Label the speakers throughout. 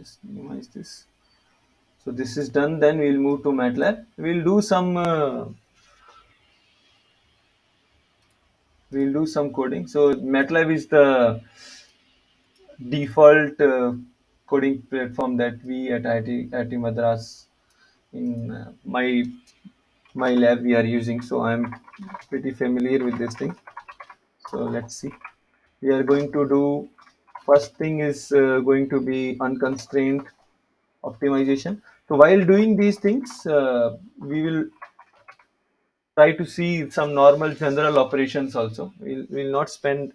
Speaker 1: just minimize this. So this is done. Then we'll move to MATLAB. We'll do some coding. So MATLAB is the default coding platform that we at IIT Madras in my lab we are using. So I'm pretty familiar with this thing. So let's see. We are going to do, first thing is going to be unconstrained optimization. So while doing these things, we will try to see some normal general operations also. We'll not spend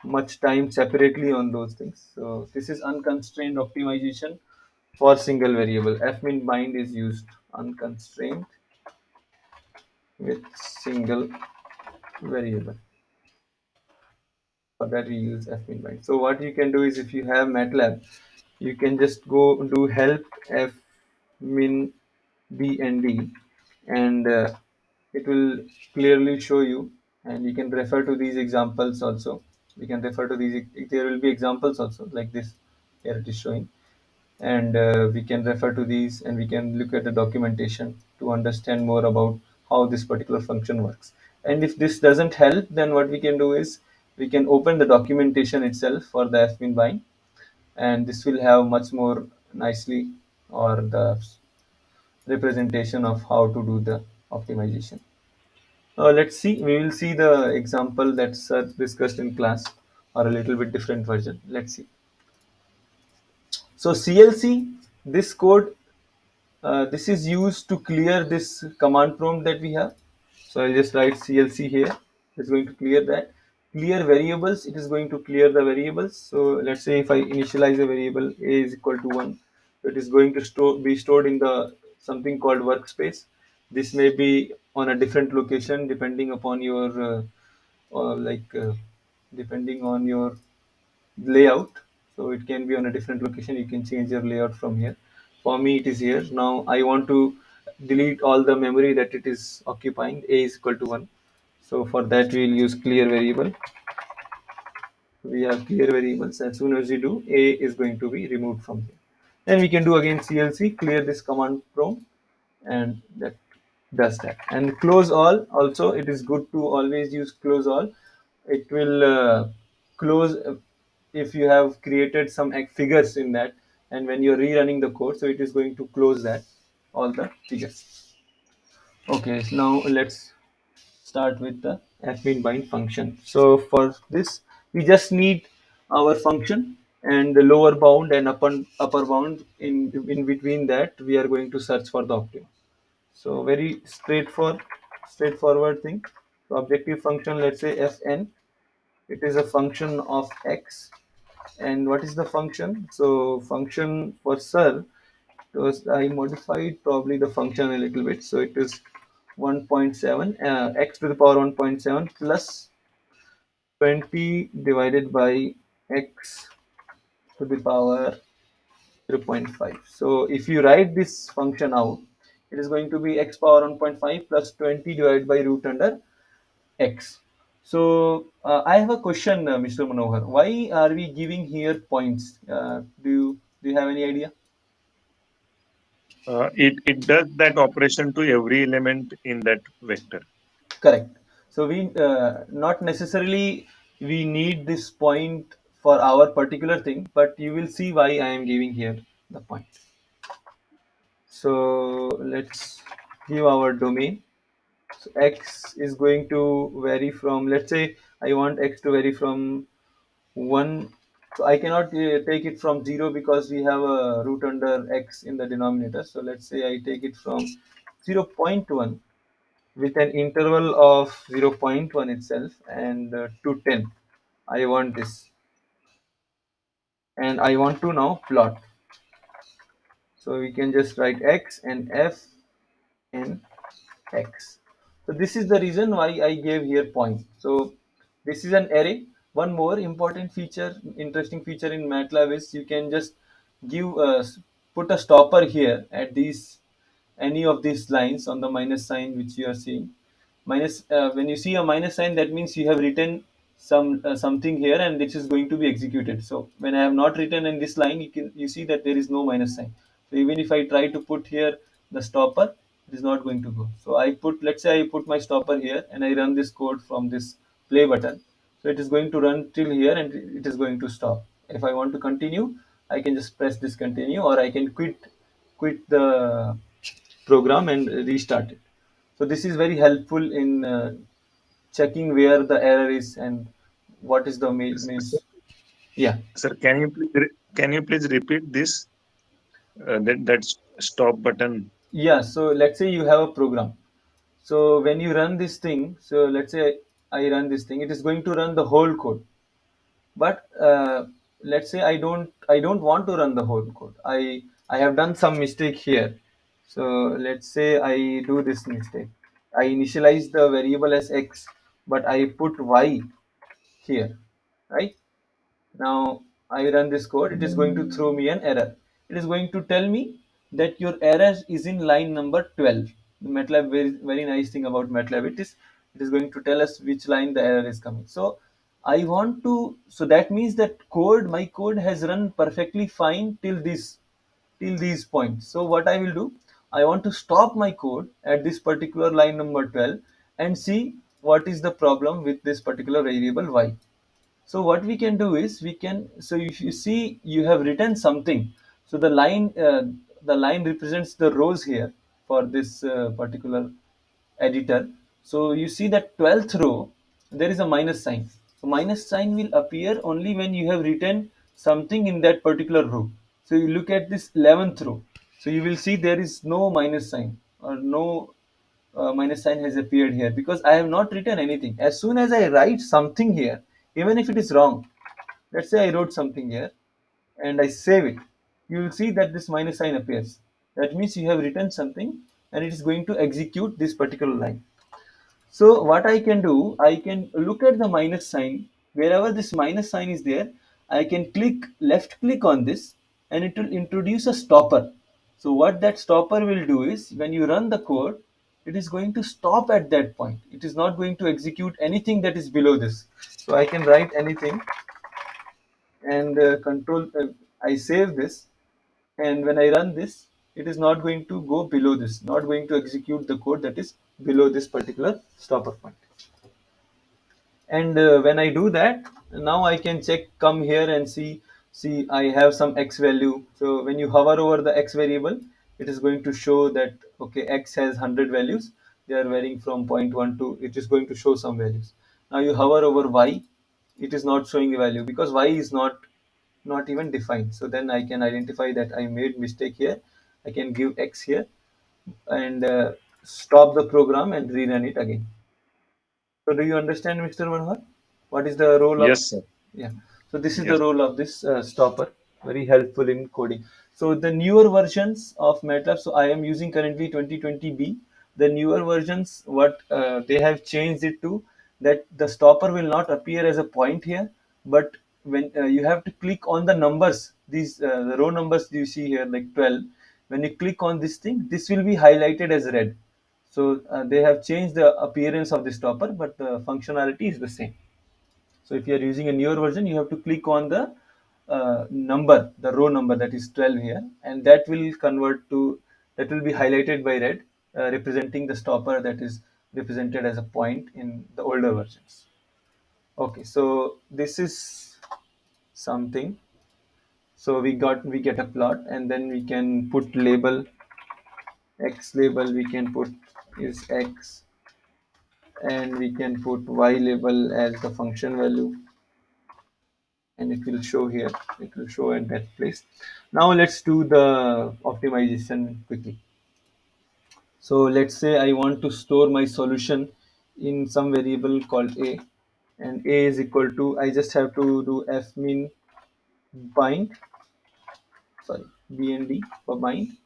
Speaker 1: much time separately on those things. So this is unconstrained optimization for single variable. fminbnd is used, unconstrained with single variable. For that we use fminbind. So what you can do is, if you have MATLAB, you can just go do help fminbnd, and it will clearly show you, and you can refer to these examples also. We can refer to these, there will be examples also like this, here it is showing, and we can refer to these and we can look at the documentation to understand more about how this particular function works. And if this doesn't help, then what we can do is we can open the documentation itself for the fminbind, and this will have much more nicely, or the representation of how to do the optimization. Let's see, we will see the example that's discussed in class, or a little bit different version. Let's see. So CLC, this code, this is used to clear this command prompt that we have. So I'll just write CLC here. It's going to clear that. Clear variables, it is going to clear the variables. So let's say if I initialize a variable a is equal to 1, it is going to be stored in the something called workspace. This may be on a different location depending upon your depending on your layout. So it can be on a different location. You can change your layout from here. For me it is here. Now I want to delete all the memory that it is occupying. A is equal to 1. So for that we will use clear variable. We have clear variables. As soon as we do, a is going to be removed from here. Then we can do again CLC, clear this command prompt, and that does that. And close all also, it is good to always use close all. It will close if you have created some figures in that, and when you're rerunning the code, so it is going to close that, all the figures. Okay, so now let's start with the fminbind function. So for this, we just need our function, and the lower bound and upper bound. In between that, we are going to search for the optimum. So very straightforward thing. So objective function, let's say fn, it is a function of x. And what is the function? So function for sir, because I modified probably the function a little bit. So it is 1.7 x to the power 1.7 plus 20 divided by x to the power 0.5. So if you write this function out, it is going to be x power 1.5 plus 20 divided by root under x. So I have a question, Mr. Manohar. Why are we giving here points? Do you have any idea?
Speaker 2: It does that operation to every element in that vector.
Speaker 1: Correct. So we not necessarily we need this point for our particular thing, but you will see why I am giving here the point. So let's give our domain. So x is going to vary from, let's say I want x to vary from 1. So I cannot take it from 0 because we have a root under x in the denominator. So let's say I take it from 0.1 with an interval of 0.1 itself, and to 10. I want this, and I want to now plot. So we can just write x and f and x. So this is the reason why I gave here point. So this is an array. One more important feature, interesting feature in MATLAB is you can just give put a stopper here at these any of these lines on the minus sign which you are seeing. Minus when you see a minus sign, that means you have written something here, and this is going to be executed. So when I have not written in this line, you see that there is no minus sign. So even if I try to put here the stopper, it is not going to go. So I put, let's say I put my stopper here and I run this code from this play button. So it is going to run till here and it is going to stop. If I want to continue, I can just press this continue, or I can quit the program and restart it. So this is very helpful in checking where the error is and what is the
Speaker 2: Sir,
Speaker 1: means. Yeah.
Speaker 2: sir, can you please repeat this? That stop button.
Speaker 1: Yeah. So let's say you have a program. So when you run this thing, so let's say I run this thing, it is going to run the whole code. But let's say I don't want to run the whole code. I have done some mistake here. So let's say I do this mistake. I initialize the variable as x, but I put y here, right? Now I run this code, it is going to throw me an error. It is going to tell me that your error is in line number 12. The MATLAB, very nice thing about MATLAB, it is going to tell us which line the error is coming. So I want to, so that means that my code has run perfectly fine till these points. So what I will do, I want to stop my code at this particular line number 12 and see what is the problem with this particular variable y. So what we can do is we can, so if you see you have written something, so the line represents the rows here for this particular editor. So you see that 12th row, there is a minus sign. So minus sign will appear only when you have written something in that particular row. So you look at this 11th row, so you will see there is no minus sign, or no minus sign has appeared here, because I have not written anything. As soon as I write something here, even if it is wrong, let's say I wrote something here and I save it, you will see that this minus sign appears. That means you have written something and it is going to execute this particular line. So what I can do, I can look at the minus sign. Wherever this minus sign is there, I can left click on this, and it will introduce a stopper. So what that stopper will do is, when you run the code, it is going to stop at that point. It is not going to execute anything that is below this. So I can write anything and I save this, and when I run this, it is not going to go below this, not going to execute the code that is below this particular stopper point. And when I do that, now I can come here and see I have some x value. So when you hover over the x variable, it is going to show that okay, x has 100 values. They are varying from zero point 0.1 to, it is going to show some values. Now you hover over y, it is not showing a value because y is not even defined. So then I can identify that I made mistake here. I can give x here and stop the program and rerun it again. So do you understand, Mr. Manohar? What is the role of?
Speaker 2: Yes, sir.
Speaker 1: Yeah. So this is the
Speaker 2: Yes.
Speaker 1: role of this stopper. Very helpful in coding. So the newer versions of MATLAB. So I am using currently 2020B. The newer versions, what they have changed it to, that the stopper will not appear as a point here, but when you have to click on the numbers, these the row numbers you see here like 12. When you click on this thing, this will be highlighted as red. So they have changed the appearance of the stopper, but the functionality is the same. So if you are using a newer version, you have to click on the number, the row number that is 12 here, and that will be highlighted by red, representing the stopper that is represented as a point in the older versions. Okay, so this is something. So we get a plot, and then we can put label, x label we can put is x, and we can put y label as the function value, and it will show here, it will show at that place. Now let's do the optimization quickly. So let's say I want to store my solution in some variable called a, and a is equal to, I just have to do fmin bind, sorry, bnd for bind.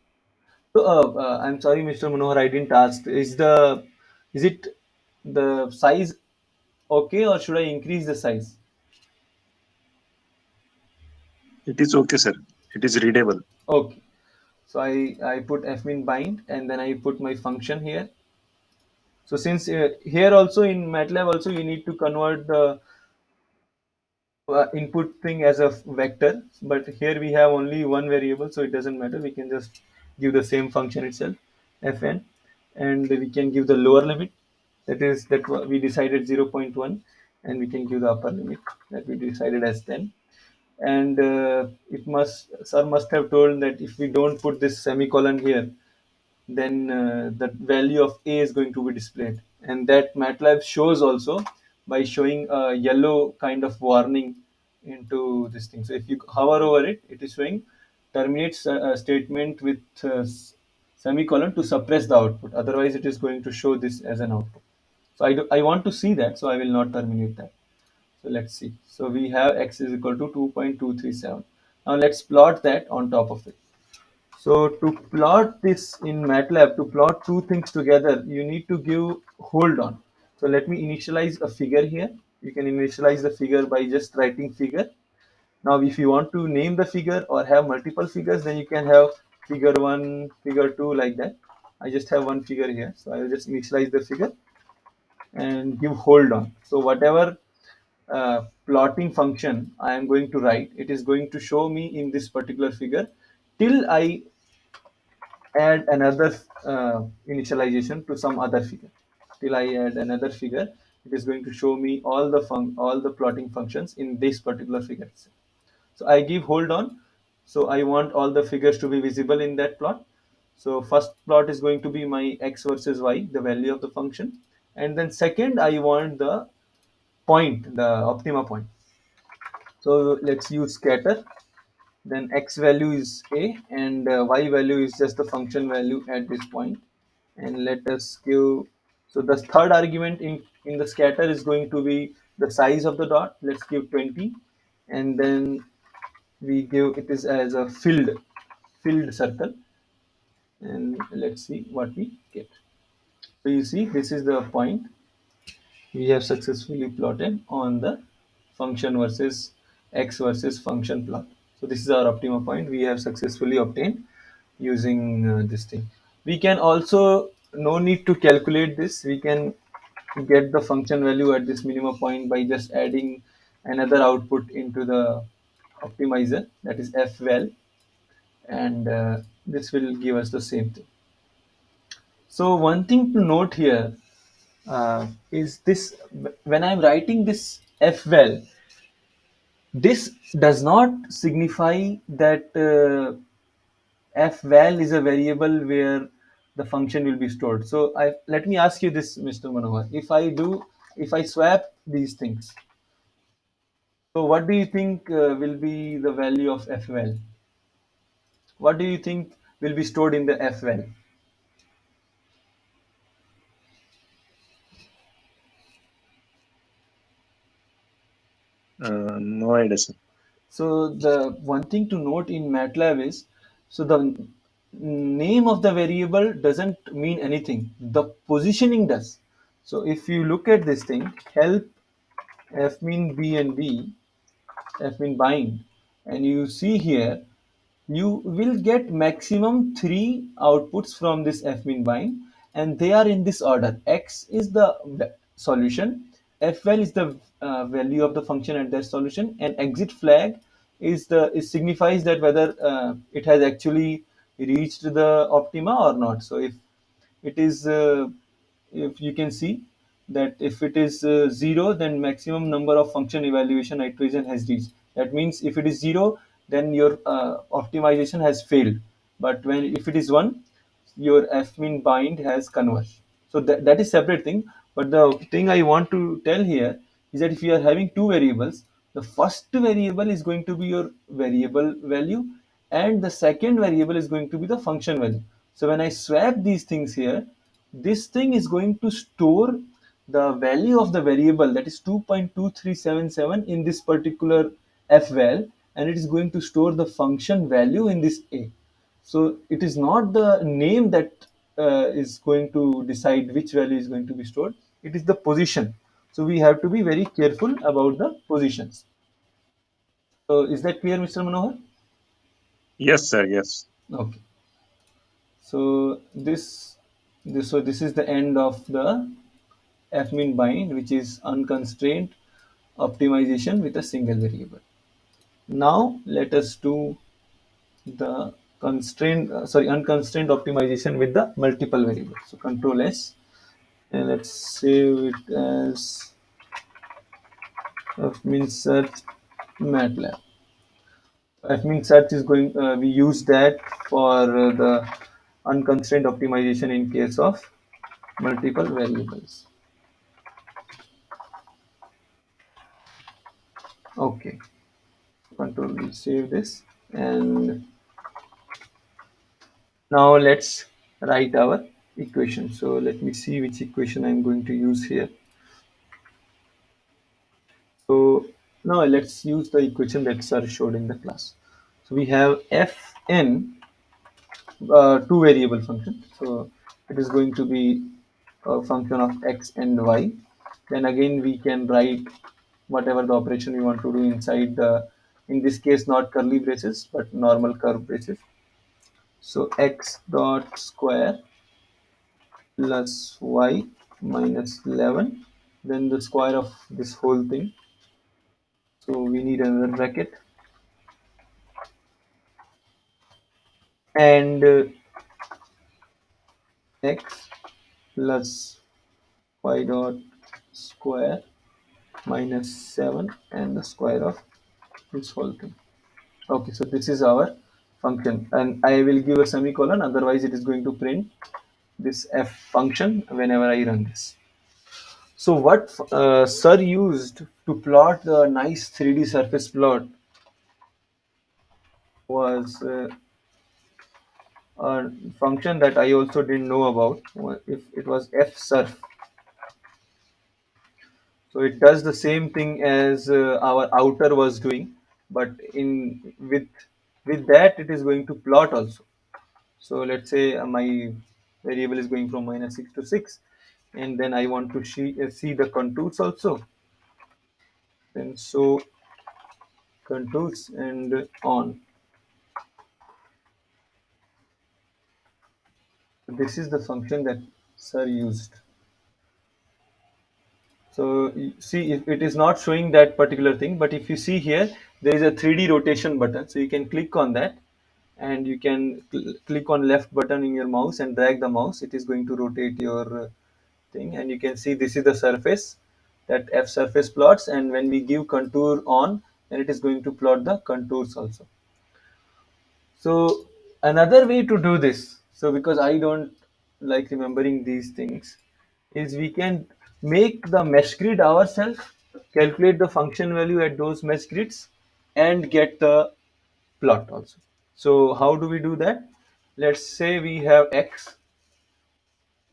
Speaker 1: So I'm sorry, Mr. Manohar, I didn't ask, is it the size okay, or should I increase the size?
Speaker 2: It is okay, sir. It is readable.
Speaker 1: Okay. So I put fmin bind, and then I put my function here. So since here also in MATLAB also you need to convert the input thing as a vector, but here we have only one variable, so it doesn't matter. We can just give the same function itself, fn, and we can give the lower limit, that is that we decided 0.1, and we can give the upper limit that we decided as 10. And it must sir must have told that if we don't put this semicolon here, then the value of a is going to be displayed, and that MATLAB shows also by showing a yellow kind of warning into this thing. So if you hover over it, it is showing terminates a statement with semicolon to suppress the output. Otherwise, it is going to show this as an output. So I want to see that, so I will not terminate that. So let's see. So we have x is equal to 2.237. Now let's plot that on top of it. So to plot this in MATLAB, to plot two things together, you need to give hold on. So let me initialize a figure here. You can initialize the figure by just writing figure. Now, if you want to name the figure or have multiple figures, then you can have figure one, figure two, like that. I just have one figure here. So I will just initialize the figure and give hold on. So whatever plotting function I am going to write, it is going to show me in this particular figure till I add another initialization to some other figure. Till I add another figure, it is going to show me all the plotting functions in this particular figure itself. So I give hold on. So I want all the figures to be visible in that plot. So first plot is going to be my x versus y, the value of the function, and then second I want the point, the optima point. So let's use scatter. Then x value is a, and y value is just the function value at this point. And let us give, so the third argument in the scatter is going to be the size of the dot. Let's give 20, and then we give it is as a filled circle, and let's see what we get. So you see, this is the point we have successfully plotted on the function versus x versus function plot. So this is our optima point we have successfully obtained using this thing. We can also, no need to calculate this, we can get the function value at this minimum point by just adding another output into the optimizer, that is fval, and this will give us the same thing. So one thing to note here is this: when I'm writing this fval, this does not signify that fval is a variable where the function will be stored. So let me ask you this, Mr. Manohar. If I swap these things, so what do you think will be the value of fval? What do you think will be stored in the fval?
Speaker 2: No idea, sir.
Speaker 1: So the one thing to note in MATLAB is, so the name of the variable doesn't mean anything. The positioning does. So if you look at this thing, help fminbnd, fminbind, and you see here, you will get maximum 3 outputs from this fminbind, and they are in this order. X is the solution, fval is the value of the function at that solution, and exit flag is the, it signifies that whether it has actually reached the optima or not. So it is if you can see that if it is 0, then maximum number of function evaluation iteration has reached. That means if it is 0, then your optimization has failed. But when if it is 1, your fmin bind has converged. So that is separate thing. But the thing I want to tell here is that if you are having two variables, the first variable is going to be your variable value, and the second variable is going to be the function value. So when I swap these things here, this thing is going to store the value of the variable, that is 2.2377, in this particular fval, and it is going to store the function value in this a. So it is not the name that is going to decide which value is going to be stored, it is the position. So we have to be very careful about the positions. So is that clear, Mr. Manohar?
Speaker 2: Yes, sir. Yes.
Speaker 1: Okay. So this is the end of the fmin bind, which is unconstrained optimization with a single variable. Now let us do the unconstrained optimization with the multiple variables. So Control S, and let's save it as fminsearch MATLAB. fminsearch is going. We use that for the unconstrained optimization in case of multiple variables. Okay, Control will save this, and now let's write our equation. So let me see which equation I'm going to use here. So now let's use the equation that sir showed in the class. So we have fn, two variable function. So it is going to be a function of x and y. Then again we can write whatever the operation we want to do inside the, in this case not curly braces but normal curve braces. So x dot square plus y minus 11, then the square of this whole thing. So we need another bracket, and x plus y dot square minus 7 and the square of this whole thing. Okay, so this is our function, and I will give a semicolon, otherwise it is going to print this f function whenever I run this. So what sir used to plot the nice 3D surface plot was a function that I also didn't know about. If it was fsurf, so it does the same thing as our outer was doing, but in with that it is going to plot also. So let's say my variable is going from -6 to 6, and then I want to see the contours also. Then so contours and on. This is the function that sir used. So you see, if it is not showing that particular thing, but if you see here, there is a 3D rotation button. So you can click on that, and you can click on left button in your mouse and drag the mouse. It is going to rotate your thing, and you can see this is the surface that f surface plots. And when we give contour on, then it is going to plot the contours also. So another way to do this, so because I don't like remembering these things, is we can make the mesh grid ourselves, calculate the function value at those mesh grids, and get the plot also. So how do we do that? Let's say we have x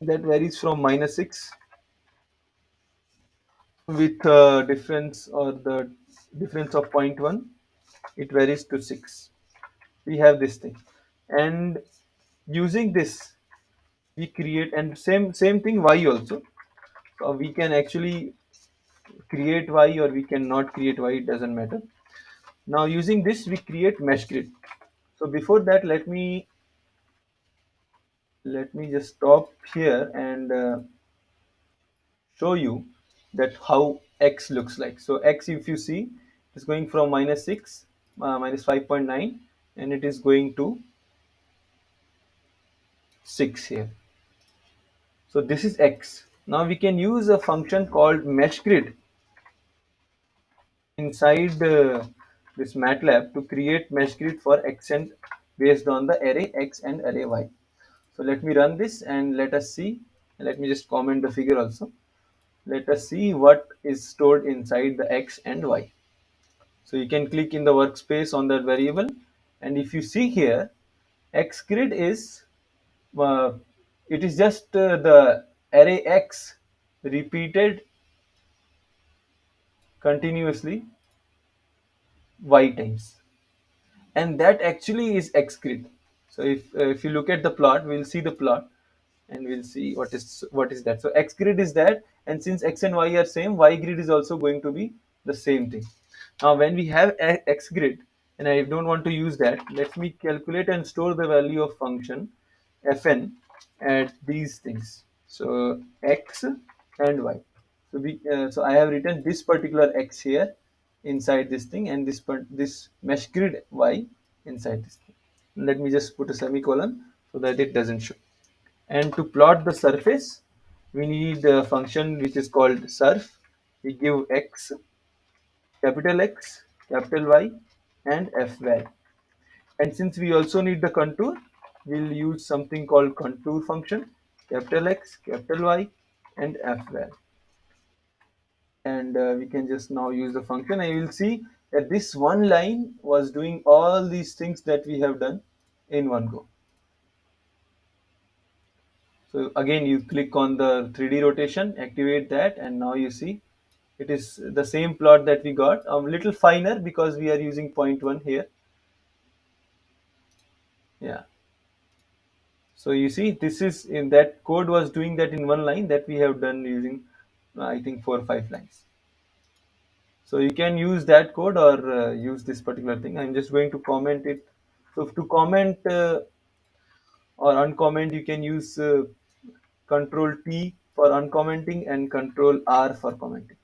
Speaker 1: that varies from -6 with difference, or the difference of 0.1, it varies to 6. We have this thing, and using this we create, and same thing y also. So we can actually create y, or we cannot create y, it doesn't matter. Now using this we create mesh grid. So before that, let me just stop here and show you that how x looks like. So x, if you see, is going from -6, -5.9, and it is going to 6 here. So this is x. Now we can use a function called mesh grid inside this MATLAB to create mesh grid for x and based on the array x and array y. So let me run this and let us see. Let me just comment the figure also. Let us see what is stored inside the x and y. So you can click in the workspace on that variable, and if you see here, x grid is uh, it is just the array x repeated continuously y times, and that actually is x grid. So if you look at the plot, we'll see the plot, and we'll see what is that. So x grid is that, and since x and y are same, y grid is also going to be the same thing. Now when we have x grid and I don't want to use that, let me calculate and store the value of function fn at these things. So x and y. So I have written this particular x here inside this thing, and this mesh grid y inside this thing. Let me just put a semicolon so that it doesn't show. And to plot the surface, we need a function which is called surf. We give x, capital X, capital Y, and fval. And since we also need the contour, we'll use something called contour function, capital X, capital Y, and fval. And we can just now use the function, and you will see that this one line was doing all these things that we have done in one go. So again, you click on the 3D rotation, activate that, and now you see it is the same plot that we got, a little finer because we are using 0.1 here. Yeah. So you see, this is in that code was doing that in one line that we have done using, I think, 4 or 5 lines. So you can use that code or use this particular thing. I'm just going to comment it. So to comment or uncomment, you can use Control T for uncommenting and Control R for commenting.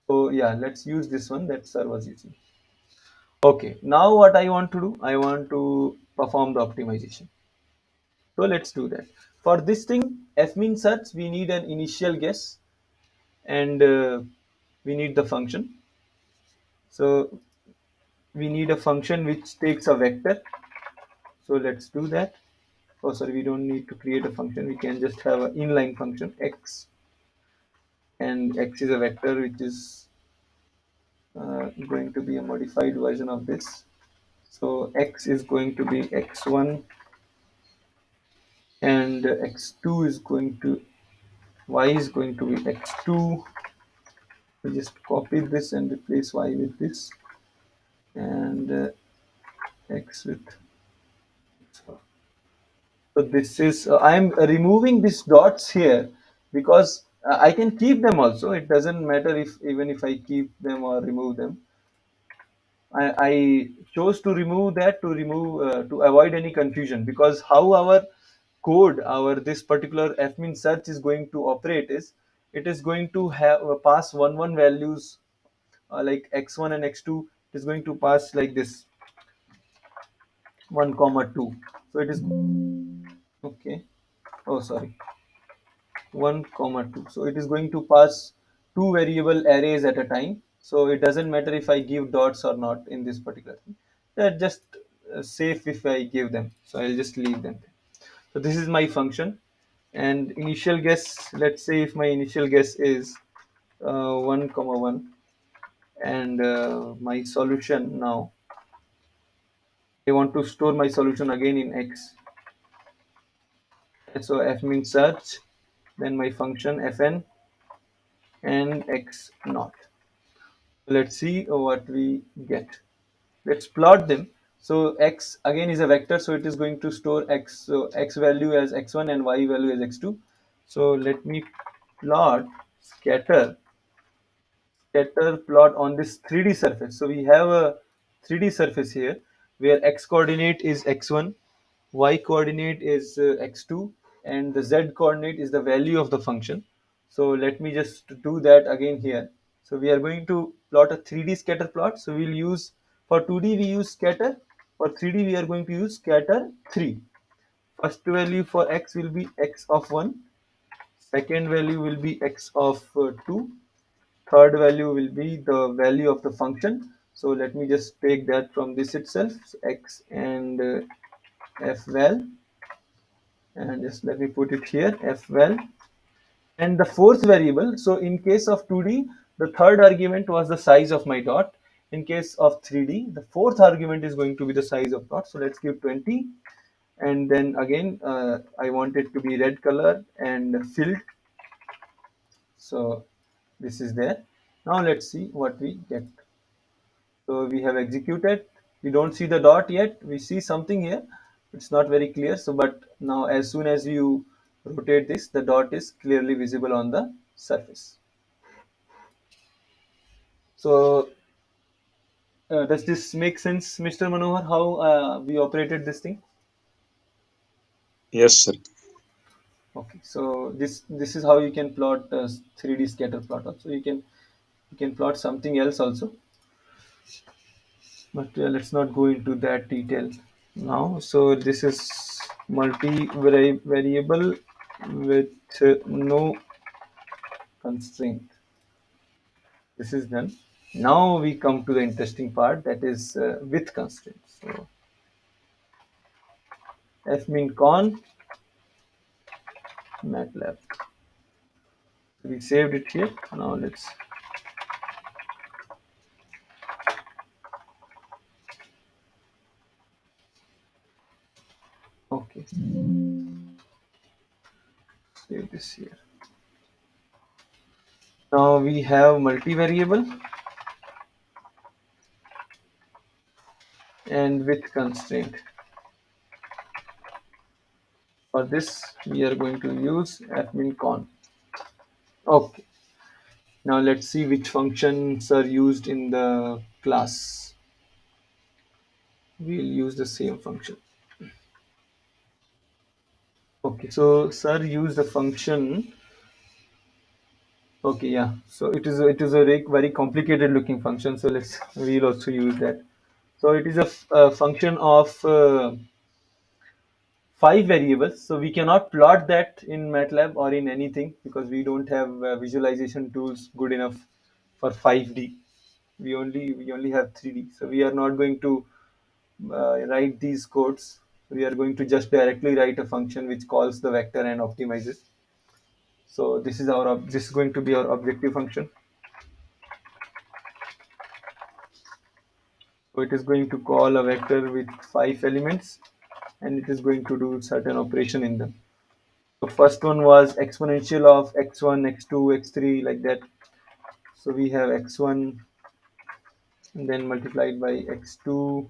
Speaker 1: So yeah, let's use this one that sir was using. Okay, now what I want to do, I want to perform the optimization. So let's do that. For this thing, fminsearch, we need an initial guess, and we need the function. So we need a function which takes a vector. So let's do that. Oh, sorry, we don't need to create a function. We can just have an inline function x, and x is a vector which is going to be a modified version of this. So x is going to be x1, and x2 is going to y is going to be x2. We just copy this and replace y with this, and x with x. So this is I am removing these dots here because I can keep them also. It doesn't matter if even if I keep them or remove them. I chose to remove that to remove to avoid any confusion, because how our code, our this particular fminsearch is going to operate is, it is going to have pass one values like x1 and x2. It is going to pass like this 1 comma 2. So it is okay. Oh, sorry, 1 comma 2. So it is going to pass two variable arrays at a time. So it doesn't matter if I give dots or not in this particular thing. They're just safe if I give them. So I'll just leave them. So this is my function, and initial guess. Let's say if my initial guess is 1 comma 1, and my solution now, I want to store my solution again in x. So f means search, then my function fn and x naught. Let's see what we get. Let's plot them. So x again is a vector, so it is going to store x. So x value as x1 and y value as x2. So let me plot scatter plot on this 3D surface. So we have a 3D surface here where x coordinate is x1, y coordinate is x2, and the z coordinate is the value of the function. So let me just do that again here. So we are going to plot a 3D scatter plot. So we'll use, for 2D we use scatter, for 3D we are going to use scatter 3. First value for x will be x of 1, second value will be x of 2, third value will be the value of the function. So let me just take that from this itself, so x and fval, and just let me put it here, fval. And the fourth variable, so in case of 2D, the third argument was the size of my dot. In case of 3D, the fourth argument is going to be the size of dot. So let's give 20, and then again I want it to be red color and filled. So this is there. Now let's see what we get. So we have executed. We don't see the dot yet. We see something here. It's not very clear. So, but now as soon as you rotate this, the dot is clearly visible on the surface. So, does this make sense, Mr. Manohar, how we operated this thing?
Speaker 2: Yes, sir.
Speaker 1: Okay, so this is how you can plot 3D scatter plot. Also, you can plot something else also, but let's not go into that detail now. So this is multi-variable with no constraint. This is done. Now we come to the interesting part, that is with constraints. So fmincon MATLAB. We saved it here. Now let's okay save this here. Now we have multivariable and with constraint. For this, we are going to use fmincon. Okay. Now let's see which functions are used in the class. We'll use the same function. Okay, so sir used the function. Okay, yeah. So it is a very complicated looking function. So we'll also use that. So it is a function of 5 variables. So we cannot plot that in MATLAB or in anything because we don't have visualization tools good enough for 5D. We only have 3D. So we are not going to write these codes. We are going to just directly write a function which calls the vector and optimizes. So this is going to be our objective function. So it is going to call a vector with 5 elements, and it is going to do certain operation in them. The first one was exponential of x1, x2, x3, like that. So we have x1 and then multiplied by x2,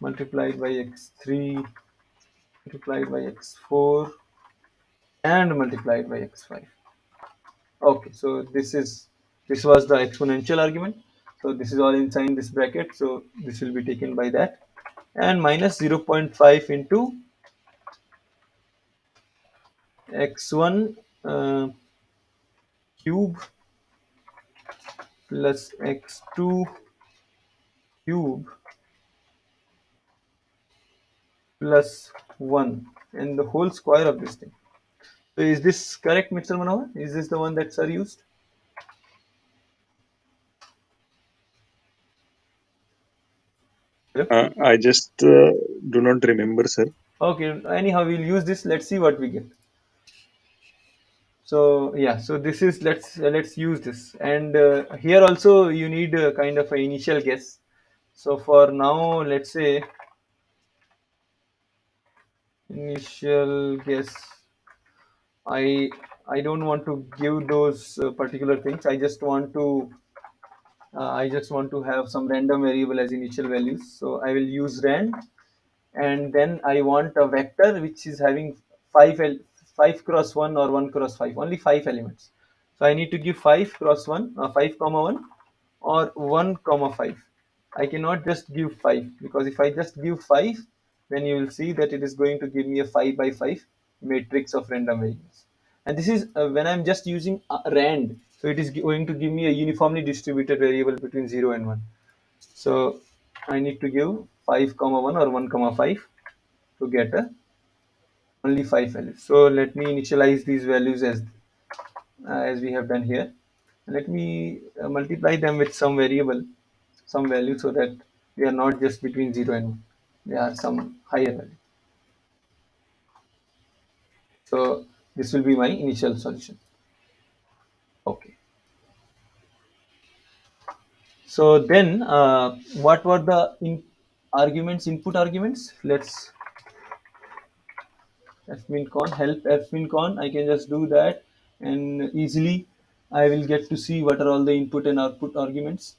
Speaker 1: multiplied by x3, multiplied by x4, and multiplied by x5. Okay, so this was the exponential argument. So this is all inside this bracket. So this will be taken by that, and minus 0.5 into x1 cube plus x2 cube plus 1 and the whole square of this thing. So is this correct, Mr. Manohar? Is this the one that sir used? Hello?
Speaker 2: I just do not remember, sir.
Speaker 1: Okay, anyhow, we'll use this. Let's see what we get. So yeah, so this is let's use this, and here also you need a kind of an initial guess. So for now, let's say initial guess. I don't want to give those particular things. I just want to have some random variable as initial values. So I will use rand, and then I want a vector which is having 5 cross 1 or 1 cross 5, only 5 elements. So I need to give 5 cross 1, 5 comma 1 or 1 comma 5. I cannot just give 5 because if I just give 5, then you will see that it is going to give me a 5 by 5 matrix of random variables. And this is when I'm just using rand. So it is going to give me a uniformly distributed variable between 0 and 1. So I need to give 5 comma 1 or 1 comma 5 to get a only 5 values. So let me initialize these values as we have done here. Let me multiply them with some variable, some value, so that they are not just between 0 and 1. They are some higher value. So this will be my initial solution. Okay. So then what were the input arguments? Let's fmincon help fmincon. I can just do that, and easily I will get to see what are all the input and output arguments.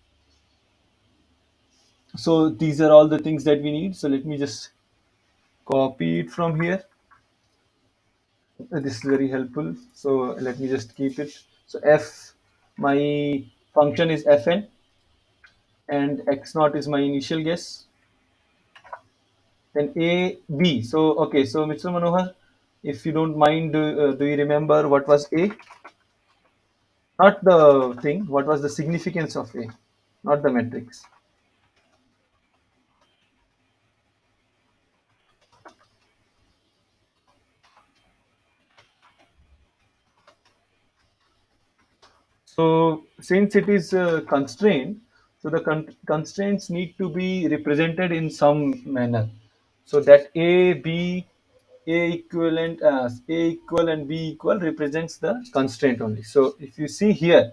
Speaker 1: So these are all the things that we need. So let me just copy it from here. This is very helpful. So let me just keep it. So my function is fn, and x naught is my initial guess. Then a b. So okay. So Mr. Manohar, If you don't mind, do you remember what was A? Not the thing. What was the significance of A? Not the matrix. So since it is a constraint, so the constraints need to be represented in some manner. So that A equivalent, A equal and B equal represents the constraint only. So if you see here,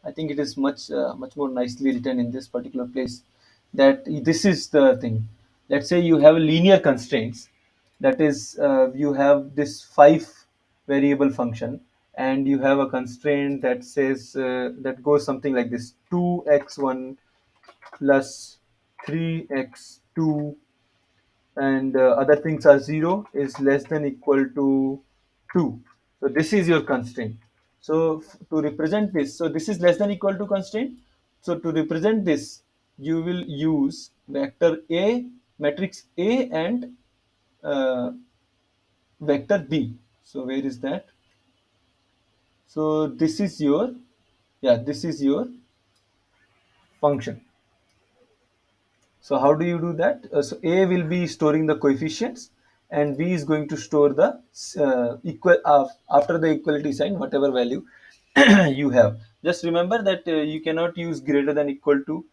Speaker 1: I think it is much more nicely written in this particular place that this is the thing. Let's say you have linear constraints. That is, you have this five variable function, and you have a constraint that says that goes something like this: 2x1 plus 3x2 and other things are 0 is less than equal to 2. So this is your constraint. So to represent this, so this is less than equal to constraint. So to represent this, you will use vector A, matrix A, and uh, vector B. So where is that? So this is your, yeah, this is your function. So how do you do that? So A will be storing the coefficients, and B is going to store the equal after the equality sign, whatever value you have. Just remember that you cannot use greater than equal to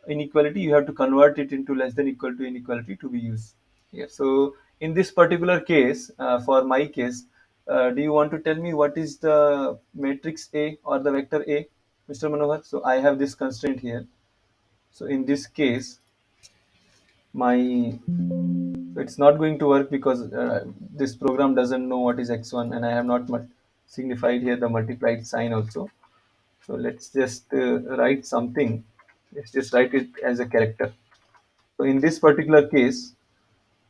Speaker 1: inequality. You have to convert it into less than equal to inequality to be used. Yeah. So in this particular case, for my case, do you want to tell me what is the matrix A or the vector A, Mr. Manohar? So I have this constraint here. So in this case, my it's not going to work because this program doesn't know what is x1, and I have not signified here the multiplied sign also. So let's just write something. Let's just write it as a character. So in this particular case,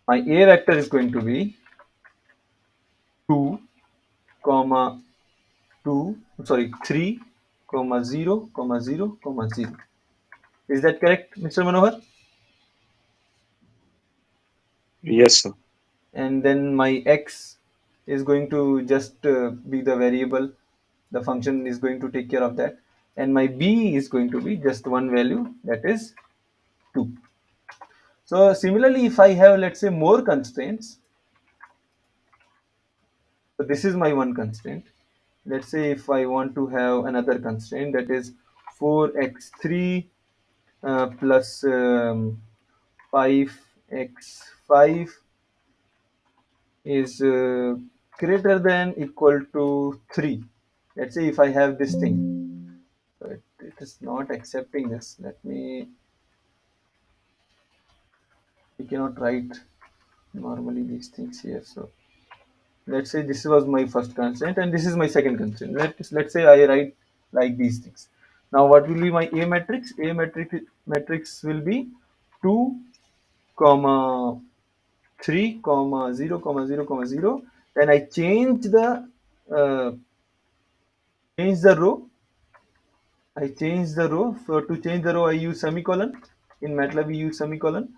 Speaker 1: my a vector is going to be 2 comma 2 sorry 3 comma 0 comma 0 comma 0. Is that correct, Mr. Manohar?
Speaker 2: Yes, sir.
Speaker 1: And then my x is going to just be the variable. The function is going to take care of that, and my b is going to be just one value, that is 2. So similarly, if I have, let's say, more constraints, so this is my one constraint. Let's say if I want to have another constraint, that is 4x3 plus 5x5 is greater than equal to 3. Let's say if I have this thing, so it is not accepting this. Let me, we cannot write normally these things here. So let's say this was my first constraint and this is my second constraint. Let's say I write like these things. Now what will be my A matrix? A matrix will be 2 comma 3 comma 0 comma 0 comma 0. Then I uh, change the row. I change the row. So to change the row, I use semicolon. In MATLAB, we use semicolon,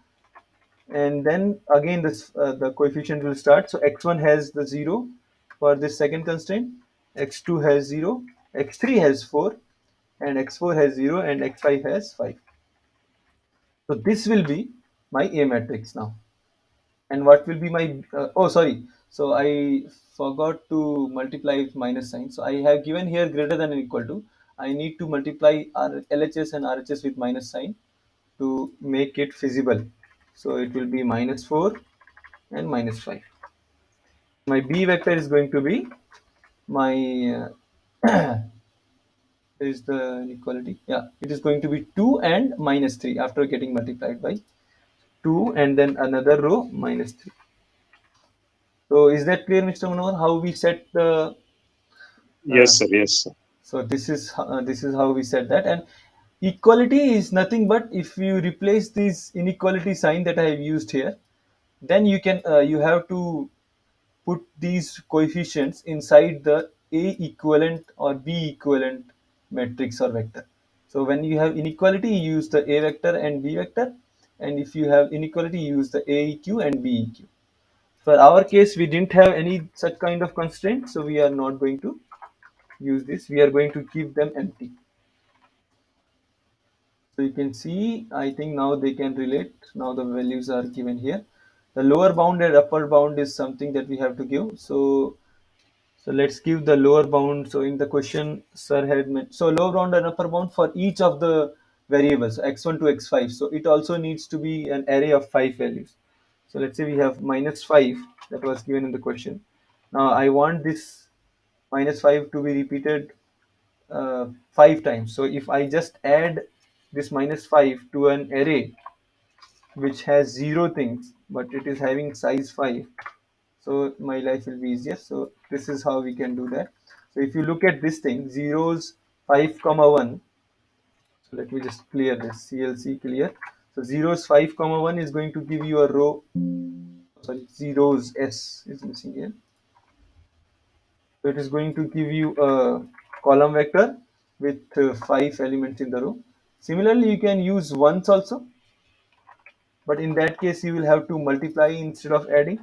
Speaker 1: and then again this the coefficient will start. So x1 has the 0 for this second constraint, x2 has 0, x3 has 4, and x4 has 0, and x5 has 5. So this will be my A matrix now. And what will be my oh sorry, so I forgot to multiply with minus sign. So I have given here greater than or equal to. I need to multiply LHS and RHS with minus sign to make it feasible. So it will be -4 and -5. My B vector is going to be my is the inequality, yeah, it is going to be 2 and -3 after getting multiplied by 2 and then another row -3. So is that clear, Mr. Manohar, how we set the uh,
Speaker 2: Yes, sir. Yes, sir.
Speaker 1: so this is how we set that. And equality is nothing but if you replace this inequality sign that I have used here, then you can you have to put these coefficients inside the A equivalent or B equivalent matrix or vector. So when you have inequality, you use the A vector and B vector, and if you have inequality, you use the AEQ and BEQ. For our case, we didn't have any such kind of constraint, so we are not going to use this. We are going to keep them empty. So you can see, I think now they can relate. Now the values are given here. The lower bound and upper bound is something that we have to give. So let's give the lower bound. So in the question, sir had meant, so lower bound and upper bound for each of the variables, x1 to x5. So it also needs to be an array of 5 values. So let's say we have -5 that was given in the question. Now I want this -5 to be repeated 5 times. So if I just add this -5 to an array which has 0 things, but it is having size 5, so my life will be easier. So this is how we can do that. So if you look at this thing, zeros 5 comma 1, so let me just clear this, CLC clear. So zeros 5 comma 1 is going to give you a row, sorry, zeros S is missing here. So it is going to give you a column vector with 5 elements in the row. Similarly, you can use ones also, but in that case you will have to multiply instead of adding.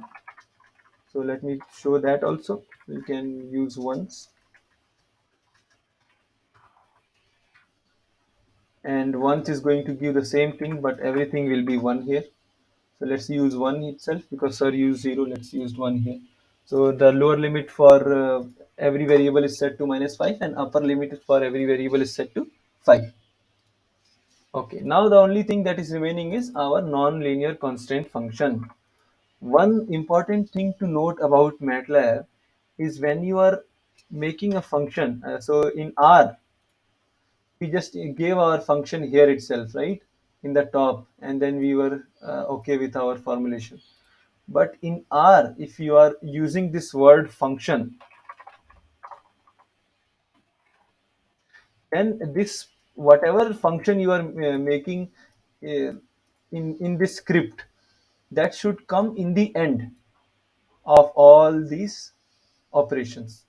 Speaker 1: So let me show that also. You can use ones, and ones is going to give the same thing, but everything will be 1 here. So let's use 1 itself, because sir used 0, let's use 1 here. So the lower limit for every variable is set to -5, and upper limit for every variable is set to 5. Okay, now the only thing that is remaining is our non-linear constraint function. One important thing to note about MATLAB is when you are making a function, so in R, we just gave our function here itself, right, in the top, and then we were okay with our formulation. But in R, if you are using this word function, then this whatever function you are making uh, in this script, that should come in the end of all these operations.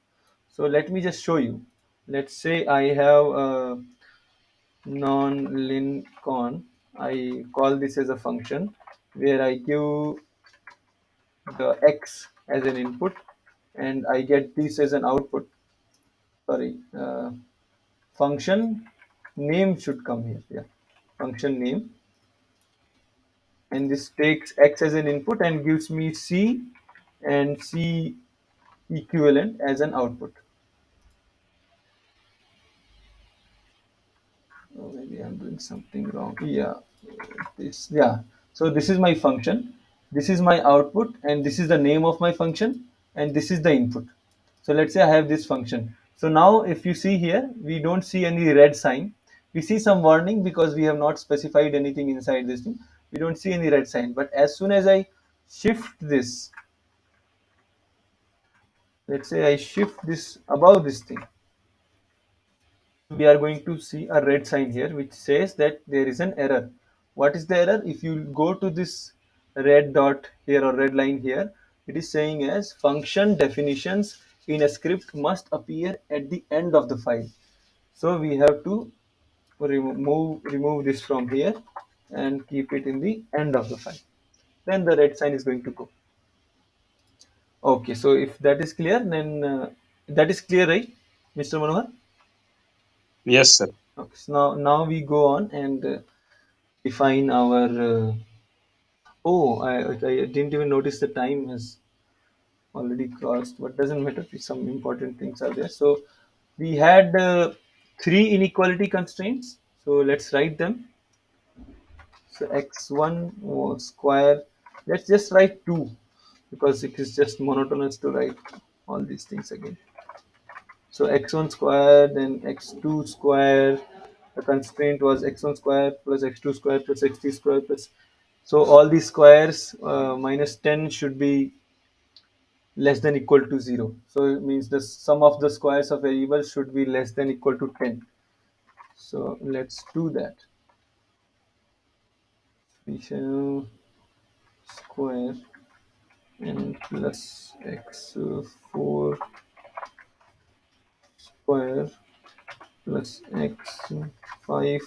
Speaker 1: So let me just show you. Let's say I have a non-lincon. I call this as a function where I give the x as an input and I get this as an output. Sorry, function name should come here. Yeah, function name, and this takes x as an input and gives me c and c equivalent as an output. Oh, maybe I'm doing something wrong. Yeah, this, yeah. So this is my function, this is my output, and this is the name of my function, and this is the input. So let's say I have this function. So now if you see here, we don't see any red sign. We see some warning because we have not specified anything inside this thing. We don't see any red sign. But as soon as I shift this, let's say I shift this above this thing, we are going to see a red sign here which says that there is an error. What is the error? If you go to this red dot here or red line here, it is saying as function definitions in a script must appear at the end of the file. So we have to remove this from here and keep it in the end of the file. Then the red sign is going to go. Okay, so if that is clear, then that is clear, right, Mr. Manohar?
Speaker 2: Yes, sir.
Speaker 1: Okay, so now we go on and define our oh, I didn't even notice the time has already crossed, but doesn't matter, some important things are there. So we had 3 inequality constraints, so let's write them. So x1 was square, let's just write 2 because it is just monotonous to write all these things again. So x1 square, then x2 square, the constraint was x1 square plus x2 square plus x3 square plus, so all these squares minus 10 should be less than equal to 0. So it means the sum of the squares of variables should be less than equal to 10. So let's do that. We shall square n plus x4 square plus x5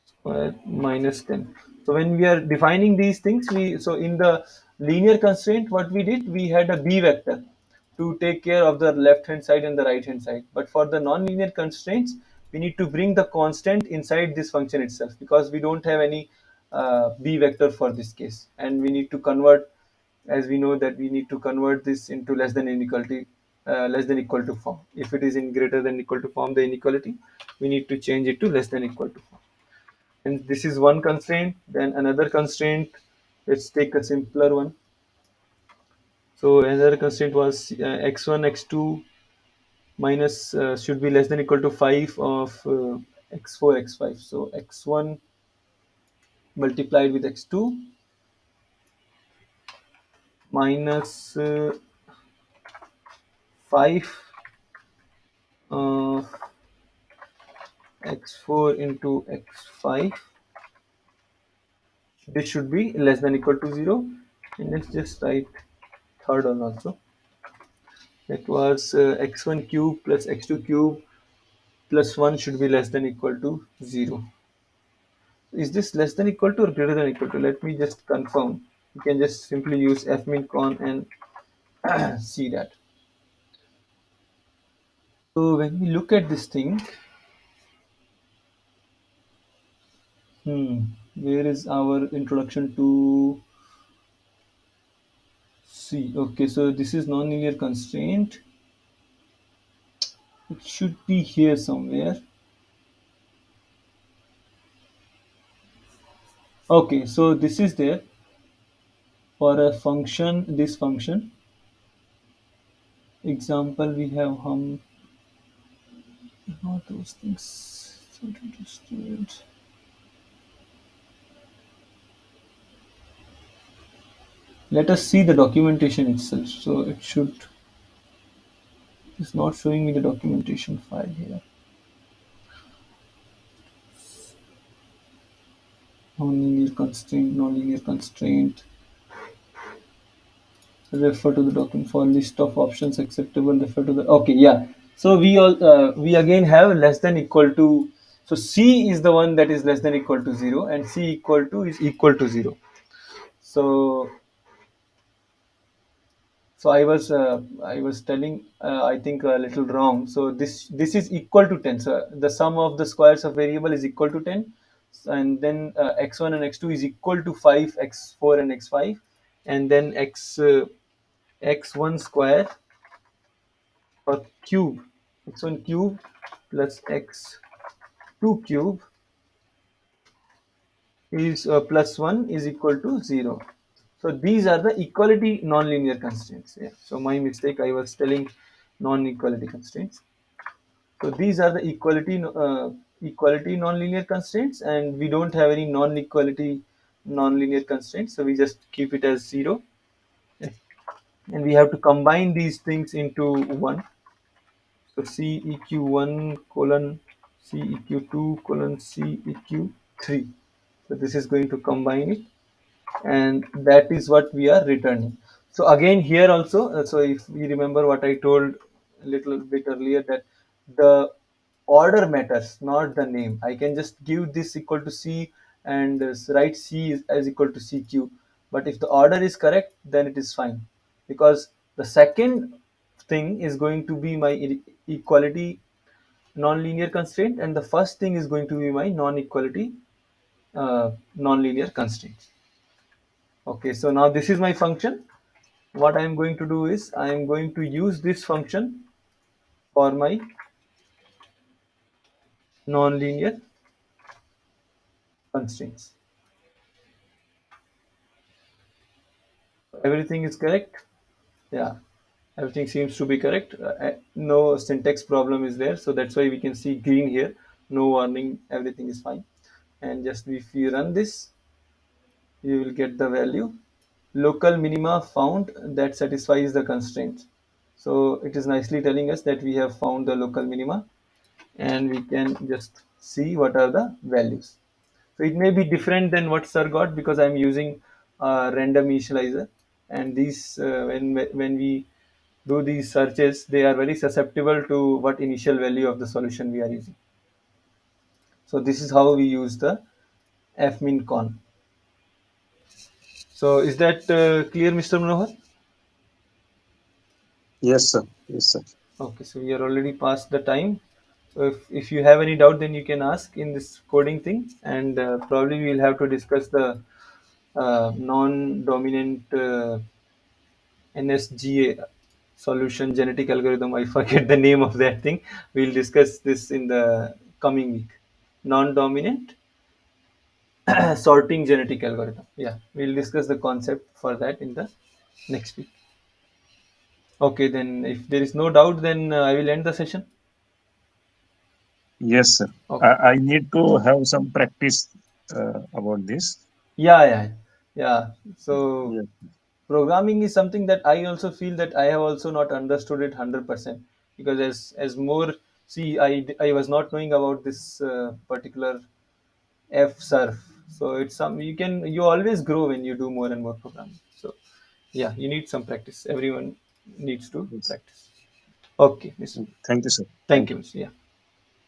Speaker 1: square minus 10. So when we are defining these things, we, so in the linear constraint, what we did, we had a b vector to take care of the left hand side and the right hand side. But for the non-linear constraints, we need to bring the constant inside this function itself, because we don't have any b vector for this case, and we need to convert, as we know that we need to convert this into less than inequality, less than equal to form. If it is in greater than equal to form, the inequality, we need to change it to less than equal to form. And this is one constraint. Then another constraint, let's take a simpler one. So another constraint was x1 x2 minus should be less than equal to 5 of x4 x5. So x1 multiplied with x2 minus 5 uh, x4 into x5, this should be less than equal to 0. And let's just write third one also. It was x1 cube plus x2 cube plus 1 should be less than equal to 0. Is this less than equal to or greater than equal to? Let me just confirm. You can just simply use fmincon and see that. So when we look at this thing, where is our introduction to C? Okay, so this is nonlinear constraint. It should be here somewhere. Okay, so this is there for a function, this function. Example, we have not those things. So student. Let us see the documentation itself. So it should, it's not showing me the documentation file here. Nonlinear constraint. Refer to the document for list of options acceptable. Refer to the, okay, yeah. So we again have less than equal to. So C is the one that is less than equal to 0, and C equal to is equal to 0. So I was telling, I think a little wrong. So this is equal to 10. So the sum of the squares of variable is equal to 10, and then x1 and x2 is equal to 5 x4 and x5, and then x1 square or cube, x1 cube plus x2 cube is plus 1 is equal to 0. So these are the equality nonlinear constraints. Yeah. So my mistake, I was telling non-equality constraints. So these are the equality nonlinear constraints, and we don't have any non-equality nonlinear constraints. So we just keep it as 0, and we have to combine these things into one. So CEQ1 colon CEQ2 colon CEQ3. So this is going to combine it, and that is what we are returning. So again here also, so if we remember what I told a little bit earlier, that the order matters, not the name. I can just give this equal to C and write C as equal to CQ, but if the order is correct, then it is fine, because the second thing is going to be my equality non-linear constraint, and the first thing is going to be my non-equality non-linear constraint. Okay, so now this is my function. What I am going to do is I am going to use this function for my non-linear constraints. Everything is correct. Yeah, everything seems to be correct. No syntax problem is there, so that's why we can see green here. No warning, everything is fine. And just if you run this, you will get the value. Local minima found that satisfies the constraint. So it is nicely telling us that we have found the local minima, and we can just see what are the values. So it may be different than what sir got, because I'm using random initializer, and these when we do these searches, they are very susceptible to what initial value of the solution we are using. So this is how we use the fmincon. So is that clear, Mr. Manohar?
Speaker 2: Yes, sir. Yes, sir.
Speaker 1: Okay, so we are already past the time. So if you have any doubt, then you can ask in this coding thing, and probably we'll have to discuss the non-dominant NSGA solution genetic algorithm. I forget the name of that thing. We'll discuss this in the coming week. Non-dominant sorting genetic algorithm. Yeah, we'll discuss the concept for that in the next week. Okay, then if there is no doubt, then I will end the session.
Speaker 2: Yes, sir.
Speaker 1: Okay.
Speaker 2: I need to have some practice about this.
Speaker 1: Yeah, yeah, yeah. So
Speaker 2: Yes.
Speaker 1: programming is something that I also feel that I have also not understood it 100%, because as more, see, I was not knowing about this particular F surf. So it's some, you always grow when you do more and more programming. So yeah, you need some practice. Everyone needs to
Speaker 2: Yes.
Speaker 1: practice. Okay, Mr.
Speaker 2: Thank you, sir.
Speaker 1: Thank
Speaker 2: Thank
Speaker 1: you,
Speaker 2: you.
Speaker 1: Mr. Yeah.